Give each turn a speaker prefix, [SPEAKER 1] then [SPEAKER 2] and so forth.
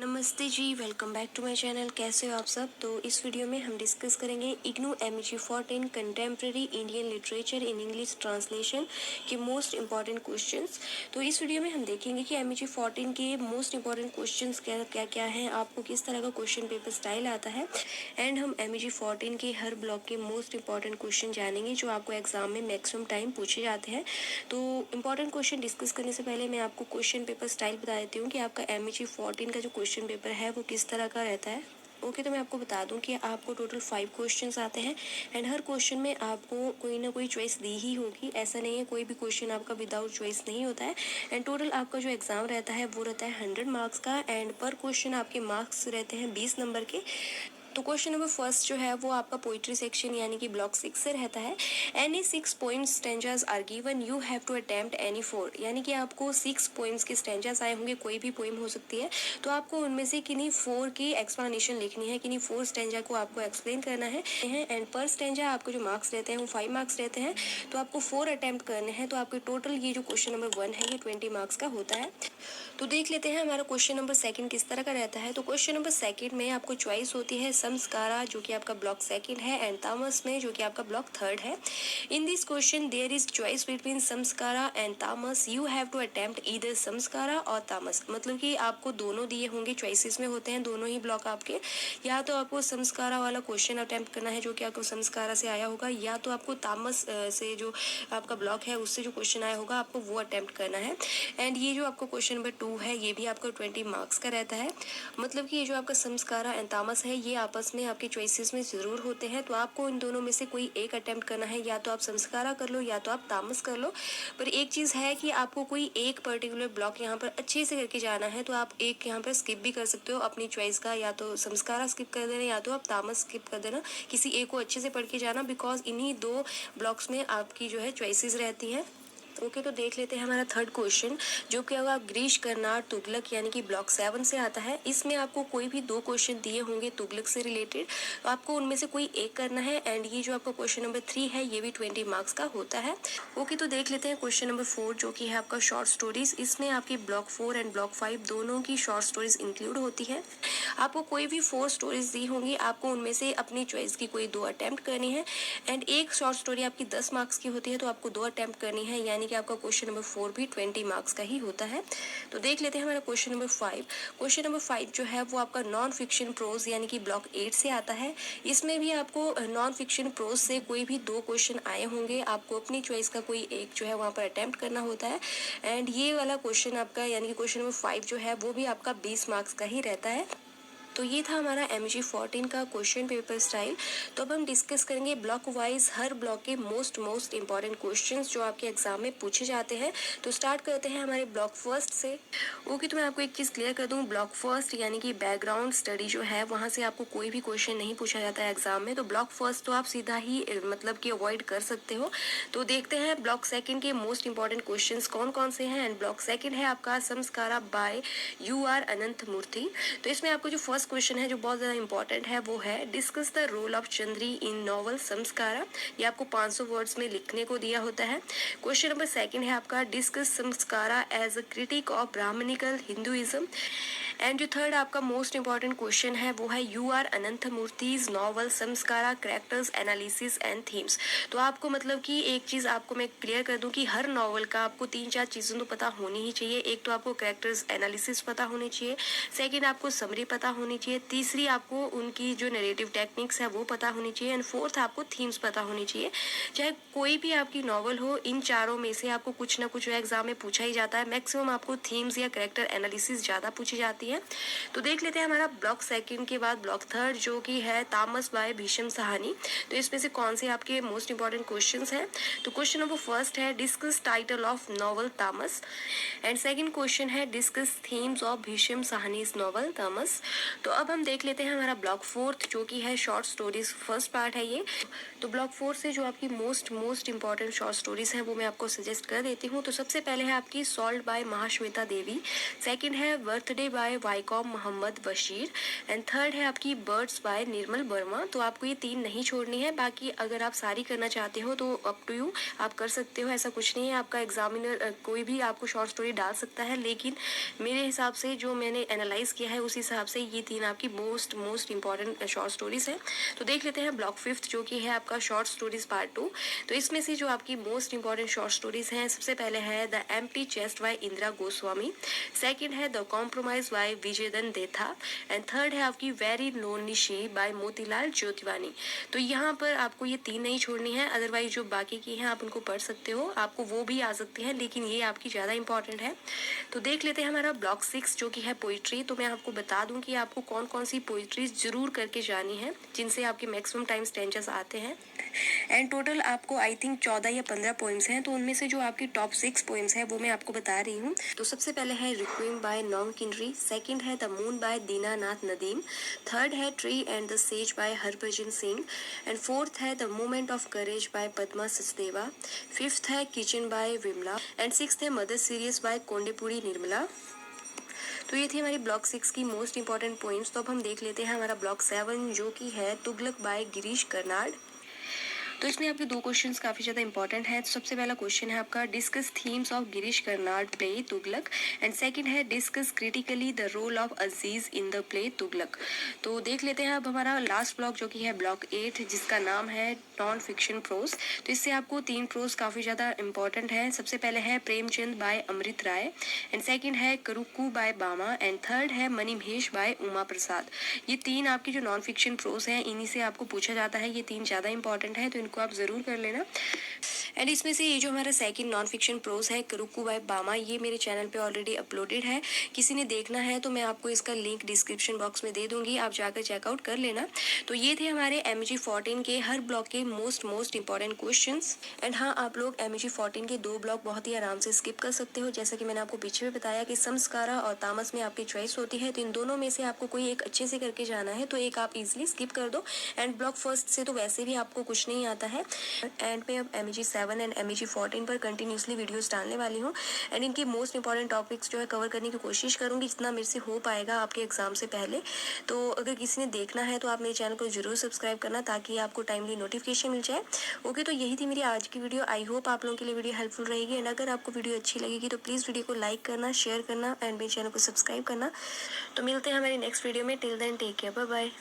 [SPEAKER 1] नमस्ते जी, welcome back to my channel. कैसे हो आप सब। तो इस वीडियो में हम डिस्कस करेंगे IGNOU MEG 14 contemporary Indian literature in English translation के मोस्ट इंपॉर्टेंट क्वेश्चंस। तो इस वीडियो में हम देखेंगे कि MEG 14 के मोस्ट इंपॉर्टेंट क्वेश्चंस क्या क्या हैं, आपको किस तरह का क्वेश्चन पेपर स्टाइल आता है, एंड हम MEG 14 के हर ब्लॉक के मोस्ट इंपॉर्टेंट क्वेश्चन जानेंगे जो आपको एग्जाम में मैक्सिमम टाइम पूछे जाते हैं। तो इंपॉर्टेंट क्वेश्चन डिस्कस करने से पहले मैं आपको क्वेश्चन पेपर स्टाइल बता देती हूँ कि आपका MEG 14 का जो क्वेश्चन पेपर है वो किस तरह का रहता है। ओके, तो मैं आपको बता दूं कि आपको टोटल 5 क्वेश्चंस आते हैं एंड हर क्वेश्चन में आपको कोई ना कोई चॉइस दी ही होगी। ऐसा नहीं है कोई भी क्वेश्चन आपका विदाउट चॉइस नहीं होता है। एंड टोटल आपका जो एग्जाम रहता है वो रहता है 100 मार्क्स का एंड पर क्वेश्चन आपके मार्क्स रहते हैं 20 नंबर के। तो क्वेश्चन नंबर फर्स्ट जो है वो आपका पोइट्री सेक्शन यानी कि ब्लॉक 6 से रहता है। Any 6 point stanzas are given, you have to attempt any 4, यानी कि आपको 6 पॉइंट्स के स्टेंजाज आए होंगे, कोई भी पोइम हो सकती है। तो आपको उनमें से किन्हीं 4 की एक्सप्लेनेशन लिखनी है, किन्हीं 4 स्टेंजा को आपको एक्सप्लेन करना है। एंड पर स्टेंजा आपको जो मार्क्स रहते हैं वो 5 मार्क्स रहते हैं। तो आपको 4 अटेम्प्ट करने हैं। तो आपके टोटल ये जो क्वेश्चन नंबर 1 है ये 20 मार्क्स का होता है। तो देख लेते हैं हमारा क्वेश्चन नंबर सेकंड किस तरह का रहता है। तो क्वेश्चन नंबर सेकंड में आपको चॉइस होती है संस्कारा जो कि आपका ब्लॉक सेकंड है एंड तामस में जो कि आपका ब्लॉक थर्ड है। In this question there is choice between Samskara and Tamas, you have to attempt either Samskara और तामस। मतलब कि आपको दोनों दिए होंगे, चॉइसेस में होते हैं दोनों ही ब्लॉक आपके। या तो आपको संस्कारा वाला क्वेश्चन अटेम्प्ट करना है जो कि आपको संस्कारा से आया होगा, या तो आपको तामस से जो आपका ब्लॉक है उससे जो क्वेश्चन आया होगा आपको वो अटेम्प्ट करना है। एंड ये जो आपका क्वेश्चन नंबर 2 है ये भी आपका 20 मार्क्स का रहता है। मतलब कि ये जो आपका संस्कारा एंड तामस है ये आपस में आपके चॉइसेस में जरूर होते हैं। तो आपको इन दोनों में से कोई एक अटेम्प्ट करना है, या तो आप संस्कारा कर लो या तो आप तामस कर लो। पर एक चीज है कि आपको कोई एक पर्टिकुलर ब्लॉक यहाँ पर अच्छे से करके जाना है। तो आप एक यहाँ पर स्किप भी कर सकते हो अपनी चॉइस का, या तो संस्कारा स्किप कर देना या तो आप तामस स्किप कर देना। किसी एक को अच्छे से पढ़ के जाना, बिकॉज इन्हीं दो ब्लॉक्स में आपकी जो है चॉइसेस रहती हैं। ओके, तो देख लेते हैं हमारा थर्ड क्वेश्चन जो कि होगा ग्रीश कर्नाड तुगलक यानी कि ब्लॉक 7 से आता है। इसमें आपको कोई भी 2 क्वेश्चन दिए होंगे तुगलक से रिलेटेड, तो आपको उनमें से कोई एक करना है। एंड ये जो आपका क्वेश्चन नंबर 3 है ये भी 20 मार्क्स का होता है। ओके, तो देख लेते हैं क्वेश्चन नंबर 4 जो कि है आपका शॉर्ट स्टोरीज। इसमें आपकी ब्लॉक 4 एंड ब्लॉक 5 दोनों की शॉर्ट स्टोरीज इंक्लूड होती है। आपको कोई भी 4 स्टोरीज दी होंगी, आपको उनमें से अपनी चॉइस की कोई 2 अटेम्प्ट करनी है। एंड एक शॉर्ट स्टोरी आपकी 10 मार्क्स की होती है तो आपको 2 अटेम्प्ट करनी है, यानी कि आपका क्वेश्चन नंबर 4 भी 20 मार्क्स का ही होता है। तो देख लेते हैं हमारा क्वेश्चन नंबर 5। क्वेश्चन नंबर 5 जो है वो आपका नॉन फिक्शन प्रोज यानी कि ब्लॉक 8 से आता है। इसमें भी आपको नॉन फिक्शन प्रोज से कोई भी 2 क्वेश्चन आए होंगे, आपको अपनी चॉइस का कोई एक जो है वहाँ पर अटेम्प्ट करना होता है। एंड ये वाला क्वेश्चन आपका यानी कि क्वेश्चन नंबर 5 जो है वो भी आपका 20 मार्क्स का ही रहता है। तो ये था हमारा MEG 14 का क्वेश्चन पेपर स्टाइल। तो अब हम डिस्कस करेंगे ब्लॉक वाइज हर ब्लॉक के मोस्ट इंपॉर्टेंट क्वेश्चंस जो आपके एग्जाम में पूछे जाते हैं। तो स्टार्ट करते हैं हमारे ब्लॉक फर्स्ट से। ओके, तो मैं आपको एक चीज़ क्लियर कर दूं, ब्लॉक फर्स्ट यानी कि बैकग्राउंड स्टडी जो है वहाँ से आपको कोई भी क्वेश्चन नहीं पूछा जाता है एग्जाम में। तो ब्लॉक फर्स्ट तो आप सीधा ही मतलब कि अवॉइड कर सकते हो। तो देखते हैं ब्लॉक सेकेंड के मोस्ट इंपॉर्टेंट क्वेश्चन कौन कौन से हैं। एंड ब्लॉक सेकेंड है आपका संस्कारा बाय UR अनंत मूर्ति। तो इसमें आपको जो फर्स्ट क्वेश्चन है जो बहुत ज्यादा इंपॉर्टेंट है वो है discuss the role of Chandri in novel Samskara. ये आपको 500 वर्ड्स में लिखने को दिया होता है। क्वेश्चन नंबर सेकंड है आपका discuss Samskara as a critic of Brahmanical Hinduism. And जो थर्ड आपका मोस्ट इंपॉर्टेंट क्वेश्चन है वो है UR Ananth Murthy's novel Samskara characters analysis and themes. तो आपको मतलब कि एक चीज आपको मैं क्लियर कर दूं कि हर नॉवल का आपको 3-4 चीजें तो पता होनी ही चाहिए। एक तो आपको कैरेक्टर्स एनालिसिस पता होनी चाहिए, सेकंड आपको समरी पता होनी चाहिए, तीसरी आपको उनकी जो नरेटिव टेक्निक्स है वो पता होनी चाहिए, एंड फोर्थ आपको थीम्स पता होनी चाहिए। चाहे कोई भी आपकी नॉवल हो, इन चारों में से आपको कुछ ना कुछ एग्जाम में पूछा ही जाता है। मैक्सिमम आपको थीम्स या कैरेक्टर एनालिसिस ज्यादा पूछी जाती है। तो देख लेते हैं हमारा ब्लॉक सेकंड के बाद ब्लॉक थर्ड जो कि है तामस बाय भीष्म सहानी। तो इसमें से कौन से आपके मोस्ट इंपॉर्टेंट क्वेश्चंस हैं। तो क्वेश्चन नंबर फर्स्ट है discuss title of novel Tamas. And second question है discuss themes of Bhisham Sahni's novel Tamas. तो अब हम देख लेते हैं हमारा ब्लॉक फोर्थ जो कि है शॉर्ट स्टोरीज फर्स्ट पार्ट है ये। तो ब्लॉक फोर्थ से जो आपकी मोस्ट इंपॉर्टेंट शॉर्ट स्टोरीज है वो मैं आपको सजेस्ट कर देती हूँ। तो सबसे पहले है आपकी salt by Mahasweta Devi, second है birthday by by Vaikom Muhammad Basheer and third है आपकी बर्ड्स बाय निर्मल वर्मा। तो आपको ये 3 नहीं छोड़नी है, बाकी अगर आप सारी करना चाहते हो तो अप टू यू, आप कर सकते हो, ऐसा कुछ नहीं है। आपका एग्जामिनर कोई भी आपको शॉर्ट स्टोरी डाल सकता है, लेकिन मेरे हिसाब से जो मैंने एनालाइज किया है उस हिसाब से ये 3 आपकी मोस्ट इंपॉर्टेंट शॉर्ट स्टोरीज है। तो देख लेते हैं ब्लॉक 5 जो कि है आपका शॉर्ट स्टोरीज पार्ट 2। तो इसमें से जो आपकी मोस्ट इंपॉर्टेंट शॉर्ट स्टोरीज हैं, सबसे पहले है the empty chest by Indira Goswami, second है the compromise by Vijaydan Detha and third है आपकी very lonely she by Motilal Jotwani. तो यहाँ पर आपको ये 3 नहीं छोड़नी है, अदरवाइज जो बाकी की हैं आप उनको पढ़ सकते हो, आपको वो भी आ सकती हैं, लेकिन ये आपकी ज़्यादा इंपॉर्टेंट है। तो देख लेते हैं हमारा ब्लॉक 6 जो कि है पोइट्री। तो मैं आपको बता दूं कि आपको कौन कौन सी पोइट्री जरूर करके जानी है, जिनसे आपके मैक्सिमम टाइम स्टेंचर्स आते हैं। एंड टोटल आपको आई थिंक 14 या 15 पोइम्स हैं। तो उनमें से जो आपकी टॉप 6 पोइम्स हैं वो मैं आपको बता रही हूँ। तो सबसे पहले है requiem by Nom Kinri, second है the moon by Dinanath Nadim, third है tree and the sage by Harbhajan Singh and fourth है the moment of courage by Padma Sachdev, fifth है kitchen by Vimala and sixth है mother serious by Kondepudi Nirmala. तो ये थी हमारी ब्लॉक 6 की मोस्ट इंपॉर्टेंट पॉइंट्स। तो अब हम देख लेते हैं हमारा ब्लॉक 7 जो कि है तुगलक बाय गिरीश कर्नाड। तो इसमें आपके 2 क्वेश्चंस काफी ज्यादा इंपॉर्टेंट है। तो सबसे पहला क्वेश्चन है आपका discuss themes of Girish Karnad play Tughlaq and second है discuss critically the role of Aziz in the play Tughlaq. तो देख लेते हैं अब हमारा लास्ट ब्लॉक जो कि है ब्लॉक 8 जिसका नाम है नॉन फिक्शन प्रोज। तो इससे आपको 3 प्रोज काफी ज्यादा इंपॉर्टेंट है। सबसे पहले है Premchand by Amrit Rai and second है Karukku by Bama and third है मणिमहेश बाय उमा प्रसाद। ये 3 आपकी जो नॉन फिक्शन प्रोज हैं, इन्हीं से आपको पूछा जाता है। ये 3 ज्यादा इंपॉर्टेंट है, तो इनको आप जरूर कर लेना। एंड इसमें से ये जो हमारा सेकंड नॉन फिक्शन प्रोज है करुक्कू बाय बामा, ये मेरे चैनल पे ऑलरेडी अपलोडेड है। किसी ने देखना है तो मैं आपको इसका लिंक डिस्क्रिप्शन बॉक्स में दे दूंगी, आप जाकर चेकआउट कर लेना। तो ये थे हमारे MG 14 के हर ब्लॉक के मोस्ट इंपॉर्टेंट क्वेश्चंस। एंड हाँ, आप लोग MG 14 के 2 ब्लॉक बहुत ही आराम से स्किप कर सकते हो। जैसा कि मैंने आपको पीछे भी बताया कि संस्कारा और तामस में आपकी चॉइस होती है, तो इन दोनों में से आपको कोई एक अच्छे से करके जाना है, तो एक आप इजिली स्किप कर दो। एंड ब्लॉक फर्स्ट से तो वैसे भी आपको कुछ नहीं आता है। एंड में अब MG 7 एंड MG 14 पर कंटिन्यूसली वीडियोस डालने वाली हूँ एंड इनके मोस्ट इंपॉर्टेंट टॉपिक्स जो है कवर करने की कोशिश करूंगी जितना मेरे से हो पाएगा आपके एग्जाम से पहले। तो अगर किसी ने देखना है तो आप मेरे चैनल को जरूर सब्सक्राइब करना ताकि आपको टाइमली नोटिफिकेशन मिल जाए। ओके, तो यही थी मेरी आज की वीडियो। आई होप आप लोगों के लिए वीडियो हेल्पफुल रहेगी एंड अगर आपको वीडियो अच्छी लगेगी तो प्लीज़ वीडियो को लाइक करना, शेयर करना एंड मेरे चैनल को सब्सक्राइब करना। तो मिलते हैं हमारी नेक्स्ट वीडियो में। Till then take care, bye bye.